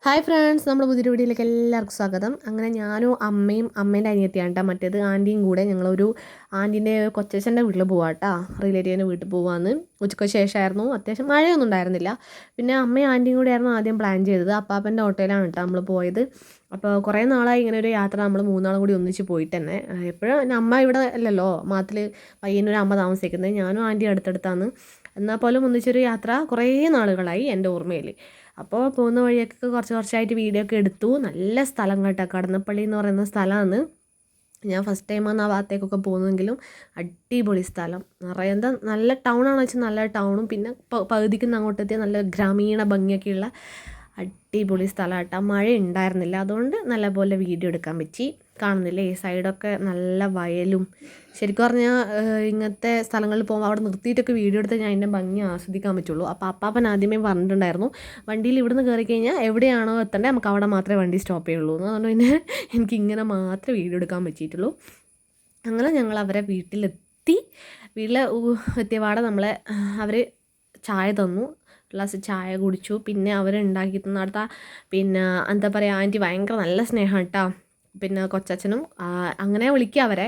Hi friends, നമ്മുടെ പുതിയൊരു വീഡിയോയിലേക്ക് എല്ലാവർക്കും സ്വാഗതം. അങ്ങനെ ഞാനും അമ്മയും അമ്മേൻ്റെ അനിയത്തിയാണ് കേട്ടോ, മറ്റേത് ആൻറ്റിയും കൂടെ ഞങ്ങളൊരു ആൻറ്റീൻ്റെ കൊച്ചച്ഛൻ്റെ വീട്ടിൽ പോവാം കേട്ടോ, റിലേറ്റീവിൻ്റെ വീട്ടിൽ പോവാമെന്ന്. ഉച്ചയ്ക്ക് ശേഷമായിരുന്നു, അത്യാവശ്യം മഴയൊന്നും ഉണ്ടായിരുന്നില്ല. പിന്നെ അമ്മയും ആൻറ്റിയും കൂടെ ആയിരുന്നു ആദ്യം പ്ലാൻ ചെയ്തത്. അപ്പാപ്പൻ്റെ ഓട്ടോയിലാണ് കേട്ടോ നമ്മൾ പോയത്. അപ്പോൾ കുറേ നാളായി ഇങ്ങനെ ഒരു യാത്ര നമ്മൾ മൂന്നാളും കൂടി ഒന്നിച്ച് പോയിട്ട് തന്നെ. എപ്പോഴും അമ്മ ഇവിടെ അല്ലല്ലോ, മാത്തിൽ പയ്യന്നൊരു അമ്മ താമസിക്കുന്നത്, ഞാനും ആൻറ്റിയും അടുത്തടുത്താണ്. എന്നാൽ പോലും ഒന്നിച്ചൊരു യാത്ര കുറേ നാളുകളായി എൻ്റെ ഓർമ്മയിൽ. അപ്പോൾ പോകുന്ന വഴിയൊക്കെ കുറച്ചായിട്ട് വീഡിയോ ഒക്കെ എടുത്തു. നല്ല സ്ഥലം കേട്ടോ, കടന്നപ്പള്ളി എന്ന് പറയുന്ന സ്ഥലമാണ്. ഞാൻ ഫസ്റ്റ് ടൈമാണ് ആ ഭാഗത്തേക്കൊക്കെ പോകുന്നതെങ്കിലും അടിപൊളി സ്ഥലം. നിറയെ എന്താ നല്ല ടൗണാണെന്ന് വെച്ചാൽ നല്ല ടൗണും പിന്നെ പകുതിക്കുന്ന അങ്ങോട്ടെത്തിയ നല്ല ഗ്രാമീണ ഭംഗിയൊക്കെയുള്ള അടിപൊളി സ്ഥലം കേട്ടോ. മഴ ഉണ്ടായിരുന്നില്ല, അതുകൊണ്ട് നല്ലപോലെ വീഡിയോ എടുക്കാൻ പറ്റി. കാണുന്നില്ലേ ഈ സൈഡൊക്കെ നല്ല വയലും. ശരിക്കും പറഞ്ഞാൽ ഇങ്ങനത്തെ സ്ഥലങ്ങളിൽ പോകുമ്പോൾ അവിടെ നിർത്തിയിട്ടൊക്കെ വീഡിയോ എടുത്ത് ഞാൻ അതിൻ്റെ ഭംഗി ആസ്വദിക്കാൻ പറ്റുള്ളൂ. അപ്പോൾ അപ്പാപ്പൻ ആദ്യമേ പറഞ്ഞിട്ടുണ്ടായിരുന്നു, വണ്ടിയിൽ ഇവിടുന്ന് കയറി കഴിഞ്ഞാൽ എവിടെയാണോ എത്തേണ്ടത് നമുക്ക് അവിടെ മാത്രമേ വണ്ടി സ്റ്റോപ്പ് ചെയ്യുള്ളൂ എന്ന്. അതുകൊണ്ട് പിന്നെ എനിക്ക് ഇങ്ങനെ മാത്രമേ വീഡിയോ എടുക്കാൻ പറ്റിയിട്ടുള്ളൂ. അങ്ങനെ ഞങ്ങൾ അവരെ വീട്ടിലെത്തി. എത്തിയപാടെ നമ്മളെ അവർ ചായ തന്നു, ഗ്ലാസ് ചായ കുടിച്ചു. പിന്നെ അവരുണ്ടാക്കി തന്ന അടുത്ത പിന്നെ എന്താ പറയുക, ആൻറ്റി ഭയങ്കര നല്ല സ്നേഹം കേട്ടോ. പിന്നെ കൊച്ചച്ഛനും അങ്ങനെ വിളിക്കുക അവരെ.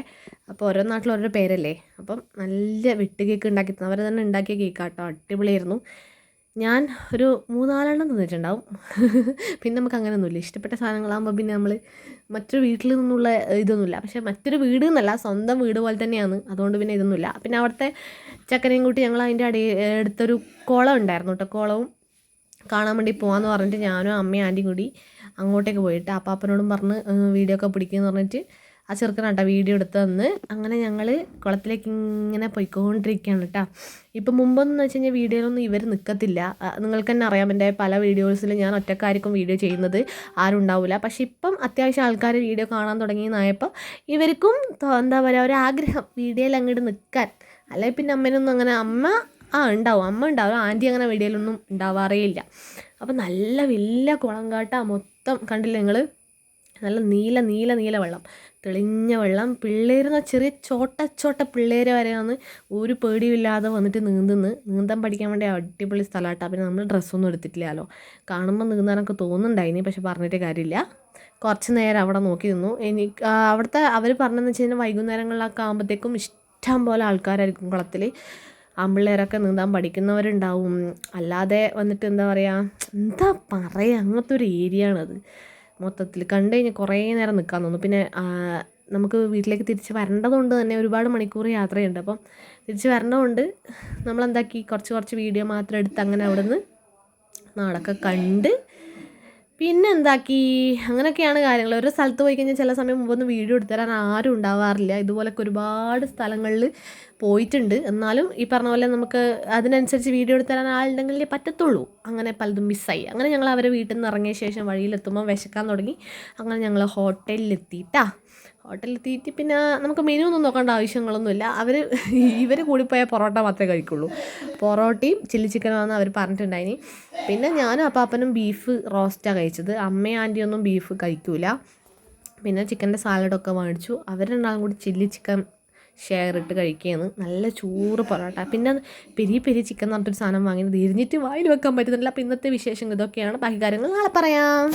അപ്പോൾ ഓരോ നാട്ടിലും ഓരോ പേരല്ലേ. അപ്പം നല്ല വെട്ട് കേക്ക് ഉണ്ടാക്കി തന്നു, അവർ തന്നെ ഉണ്ടാക്കിയ കേക്കാട്ടോ, അടിപൊളിയായിരുന്നു. ഞാൻ ഒരു 3-4 തിന്നിട്ടുണ്ടാവും. പിന്നെ നമുക്ക് അങ്ങനെയൊന്നുമില്ല, ഇഷ്ടപ്പെട്ട സാധനങ്ങളാകുമ്പോൾ പിന്നെ നമ്മൾ മറ്റൊരു വീട്ടിൽ നിന്നുള്ള ഇതൊന്നുമില്ല. പക്ഷേ മറ്റൊരു വീട് എന്നല്ല, സ്വന്തം വീട് പോലെ തന്നെയാണ്. അതുകൊണ്ട് പിന്നെ ഇതൊന്നുമില്ല. പിന്നെ അവിടുത്തെ ചക്കരയും കൂട്ടി ഞങ്ങൾ അതിൻ്റെ അടുത്തൊരു കുളം ഉണ്ടായിരുന്നു കേട്ടോ, കുളവും കാണാൻ വേണ്ടി പോകാമെന്ന് പറഞ്ഞിട്ട് ഞാനും അമ്മയും ആൻറ്റിയും കൂടി അങ്ങോട്ടേക്ക് പോയിട്ട് അപ്പാപ്പനോടും പറഞ്ഞ് വീഡിയോ ഒക്കെ പിടിക്കുമെന്ന് പറഞ്ഞിട്ട് ആ ചെറുക്കനാട്ടോ വീഡിയോ എടുത്ത് തന്ന്. അങ്ങനെ ഞങ്ങൾ കുളത്തിലേക്ക് ഇങ്ങനെ പോയിക്കൊണ്ടിരിക്കുകയാണ് കേട്ടോ. ഇപ്പം മുമ്പെന്ന് വെച്ച് കഴിഞ്ഞാൽ വീഡിയോയിലൊന്നും ഇവർ നിൽക്കത്തില്ല. നിങ്ങൾക്ക് തന്നെ അറിയാം, എൻ്റെ പല വീഡിയോസിൽ ഞാൻ ഒറ്റക്കാർക്കും വീഡിയോ ചെയ്യുന്നത്, ആരും ഉണ്ടാവില്ല. പക്ഷേ ഇപ്പം അത്യാവശ്യം ആൾക്കാർ വീഡിയോ കാണാൻ തുടങ്ങിയെന്നായപ്പോൾ ഇവർക്കും എന്താ പറയുക, ഒരാഗ്രഹം വീഡിയോയിൽ അങ്ങോട്ട് നിൽക്കാൻ. അല്ലെങ്കിൽ പിന്നെ അമ്മേനൊന്നും അങ്ങനെ ഉണ്ടാവും, അമ്മ ഉണ്ടാവും, ആൻറ്റി അങ്ങനെ വീഡിയോയിലൊന്നും ഉണ്ടാവാറേ ഇല്ല. അപ്പം നല്ല വലിയ കുളം കാട്ടാ, മൊത്തം കണ്ടില്ല നിങ്ങൾ, നല്ല നീല വെള്ളം, തെളിഞ്ഞ വെള്ളം. പിള്ളേരെന്ന് ചെറിയ ചോട്ട പിള്ളേർ വരെയാണ് ഒരു പേടിയില്ലാതെ വന്നിട്ട് നീന്താൻ പഠിക്കാൻ വേണ്ടി അടിപൊളി സ്ഥലമാട്ടോ. പിന്നെ നമ്മൾ ഡ്രസ്സൊന്നും എടുത്തിട്ടില്ലല്ലോ, കാണുമ്പോൾ നീന്താനൊക്കെ തോന്നുന്നുണ്ടായിനി, പക്ഷെ പറഞ്ഞിട്ട് കാര്യമില്ല. കുറച്ച് നേരം അവിടെ നോക്കി നിന്നു. എനിക്ക് അവിടുത്തെ അവർ പറഞ്ഞതെന്ന് വെച്ച് കഴിഞ്ഞാൽ വൈകുന്നേരങ്ങളിലൊക്കെ ആകുമ്പോഴത്തേക്കും ഇഷ്ടം പോലെ ആൾക്കാരായിരിക്കും കുളത്തിൽ. ആൺപിള്ളേരൊക്കെ നീന്താൻ പഠിക്കുന്നവരുണ്ടാവും, അല്ലാതെ വന്നിട്ട് എന്താ അങ്ങനത്തെ ഒരു ഏരിയ ആണത്. മൊത്തത്തിൽ കണ്ടു കഴിഞ്ഞാൽ കുറേ നേരം നിൽക്കാൻ തോന്നും. പിന്നെ നമുക്ക് വീട്ടിലേക്ക് തിരിച്ച് വരേണ്ടതുകൊണ്ട് തന്നെ ഒരുപാട് മണിക്കൂർ യാത്രയുണ്ട്. അപ്പം തിരിച്ച് വരേണ്ടതുകൊണ്ട് നമ്മളെന്താക്കി, കുറച്ച് വീഡിയോ മാത്രം എടുത്ത് അങ്ങനെ അവിടെ നിന്ന് നാടൊക്കെ കണ്ട് പിന്നെ എന്താക്കി, അങ്ങനെയൊക്കെയാണ് കാര്യങ്ങൾ. ഒരു സ്ഥലത്ത് പോയി കഴിഞ്ഞാൽ ചില സമയം മുമ്പൊന്നും വീഡിയോ എടുത്തു തരാൻ ആരും ഉണ്ടാവാറില്ല. ഇതുപോലൊക്കെ ഒരുപാട് സ്ഥലങ്ങളിൽ പോയിട്ടുണ്ട്. എന്നാലും ഈ പറഞ്ഞ പോലെ നമുക്ക് അതിനനുസരിച്ച് വീഡിയോ എടുത്തു തരാൻ ആളുണ്ടെങ്കിലേ പറ്റത്തുള്ളൂ. അങ്ങനെ പലതും മിസ്സായി. അങ്ങനെ ഞങ്ങൾ അവരെ വീട്ടിൽ നിന്ന് ഇറങ്ങിയ ശേഷം വഴിയിലെത്തുമ്പോൾ വിശക്കാൻ തുടങ്ങി. അങ്ങനെ ഞങ്ങൾ ഹോട്ടലിലെത്തിയിട്ട് പിന്നെ നമുക്ക് മെനു ഒന്നും നോക്കേണ്ട ആവശ്യങ്ങളൊന്നുമില്ല. ഇവർ കൂടിപ്പോയാൽ പൊറോട്ട മാത്രമേ കഴിക്കുള്ളൂ. പൊറോട്ടയും ചില്ലി ചിക്കനുമാണ് അവർ പറഞ്ഞിട്ടുണ്ടായിനി. പിന്നെ ഞാനും അപ്പാപ്പനും ബീഫ് റോസ്റ്റാണ് കഴിച്ചത്. അമ്മയും ആൻറ്റിയൊന്നും ബീഫ് കഴിക്കൂല. പിന്നെ ചിക്കൻ്റെ സാലഡൊക്കെ മേടിച്ചു. അവർ രണ്ടാളും കൂടി ചില്ലി ചിക്കൻ ഷെയർ ഇട്ട് കഴിക്കുകയാണ്. നല്ല ചൂറ് പൊറോട്ട. പിന്നെ പെരി ചിക്കൻ എന്ന് പറഞ്ഞിട്ടൊരു സാധനം വാങ്ങി, തിരിഞ്ഞിട്ട് വായിൽ വെക്കാൻ പറ്റുന്നില്ല. അപ്പോൾ ഇന്നത്തെ വിശേഷം ഇതൊക്കെയാണ്. ബാക്കി കാര്യങ്ങൾ നാളെ പറയാം.